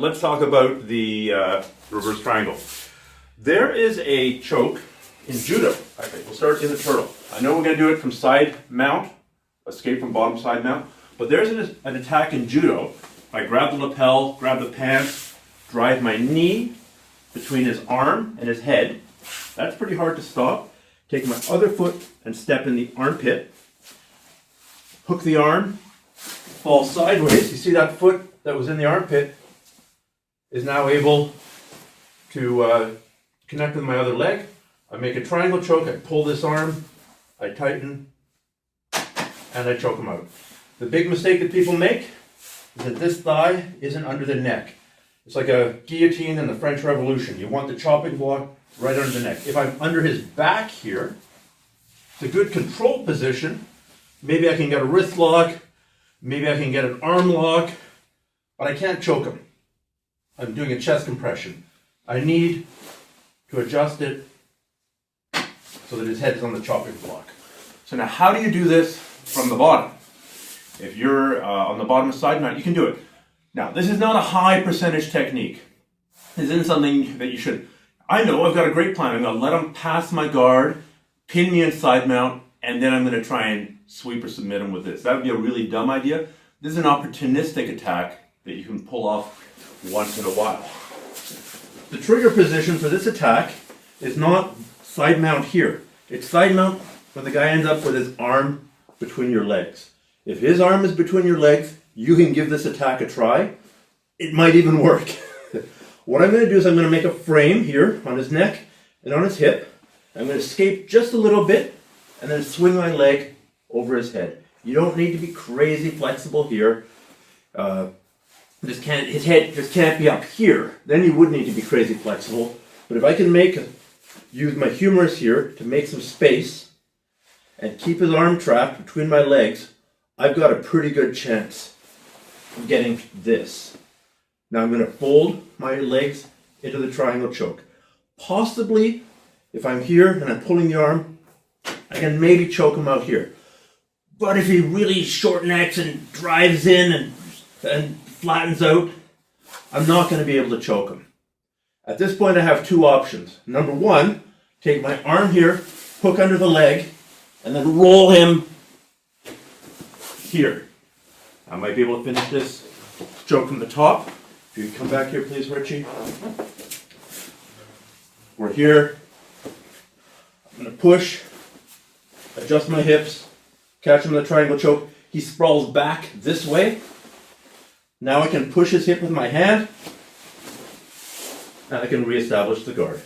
Let's talk about the reverse triangle. There is a choke in judo. Okay, we'll start in the turtle. I know we're going to do it from side mount, escape from bottom side mount, but there's an attack in judo. I grab the lapel, grab the pants, drive my knee between his arm and his head. That's pretty hard to stop. Take my other foot and step in the armpit. Hook the arm, fall sideways. You see that foot that was in the armpit is now able to connect with my other leg. I make a triangle choke, I pull this arm, I tighten, and I choke him out. The big mistake that people make is that this thigh isn't under the neck. It's like a guillotine in the French Revolution. You want the chopping block right under the neck. If I'm under his back here, it's a good control position. Maybe I can get a wrist lock, maybe I can get an arm lock, but I can't choke him. I'm doing a chest compression. I need to adjust it so that his head is on the chopping block. So now how do you do this from the bottom? If you're on the bottom of side mount, you can do it. Now, this is not a high percentage technique. This isn't something that you should... I know I've got a great plan. I'm going to let him pass my guard, pin me in side mount, and then I'm going to try and sweep or submit him with this. That would be a really dumb idea. This is an opportunistic attack that you can pull off once in a while. The trigger position for this attack is not side mount here. It's side mount when the guy ends up with his arm between your legs. If his arm is between your legs, you can give this attack a try. It might even work. What I'm going to do is I'm going to make a frame here on his neck and on his hip. I'm going to escape just a little bit and then swing my leg over his head. You don't need to be crazy flexible here. His head just can't be up here. Then you would need to be crazy flexible. But if I can use my humerus here to make some space and keep his arm trapped between my legs, I've got a pretty good chance of getting this. Now I'm going to fold my legs into the triangle choke. Possibly, if I'm here and I'm pulling the arm, I can maybe choke him out here. But if he really short necks and drives in and flattens out, I'm not going to be able to choke him. At this point I have two options. Number one, take my arm here, hook under the leg, and then roll him here. I might be able to finish this choke from the top. If you come back here please, Richie. We're here. I'm going to push, adjust my hips, catch him in the triangle choke. He sprawls back this way. Now I can push his hip with my hand, and I can reestablish the guard.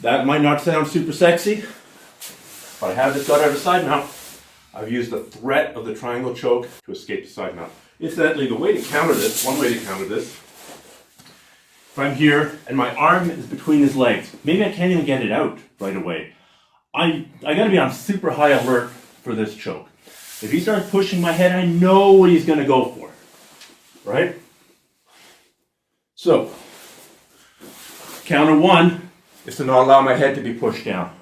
That might not sound super sexy, but I have this guard out of side mount. I've used the threat of the triangle choke to escape the side mount. Incidentally, the way to counter this, one way to counter this, if I'm here and my arm is between his legs, maybe I can't even get it out right away. I got to be on super high alert for this choke. If he starts pushing my head, I know what he's going to go for. Right? So, counter one is to not allow my head to be pushed down.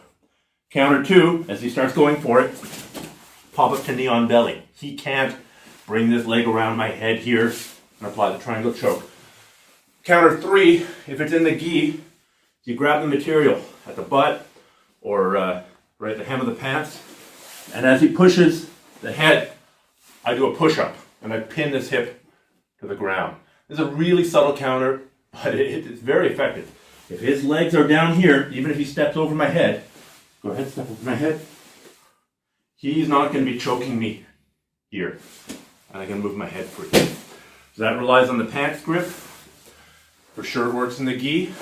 Counter two, as he starts going for it, pop up to knee on belly. He can't bring this leg around my head here and apply the triangle choke. Counter three, if it's in the gi, you grab the material at the butt or right at the hem of the pants, and as he pushes the head, I do a push-up and I pin this hip to the ground. This is a really subtle counter, but it's very effective. If his legs are down here, even if he steps over my head, go ahead, step over my head, he's not going to be choking me here. And I can move my head free. So that relies on the pants grip. For sure it works in the gi,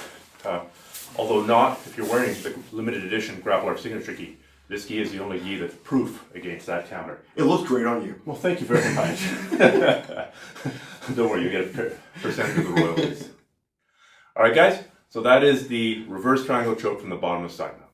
although not if you're wearing the limited edition Grappler signature gi. This gi is the only gi that's proof against that counter. It looks great on you. Well, thank you very much. Don't worry, you get a percentage of the royalties. All right, guys. So that is the reverse triangle choke from the bottom of side mount.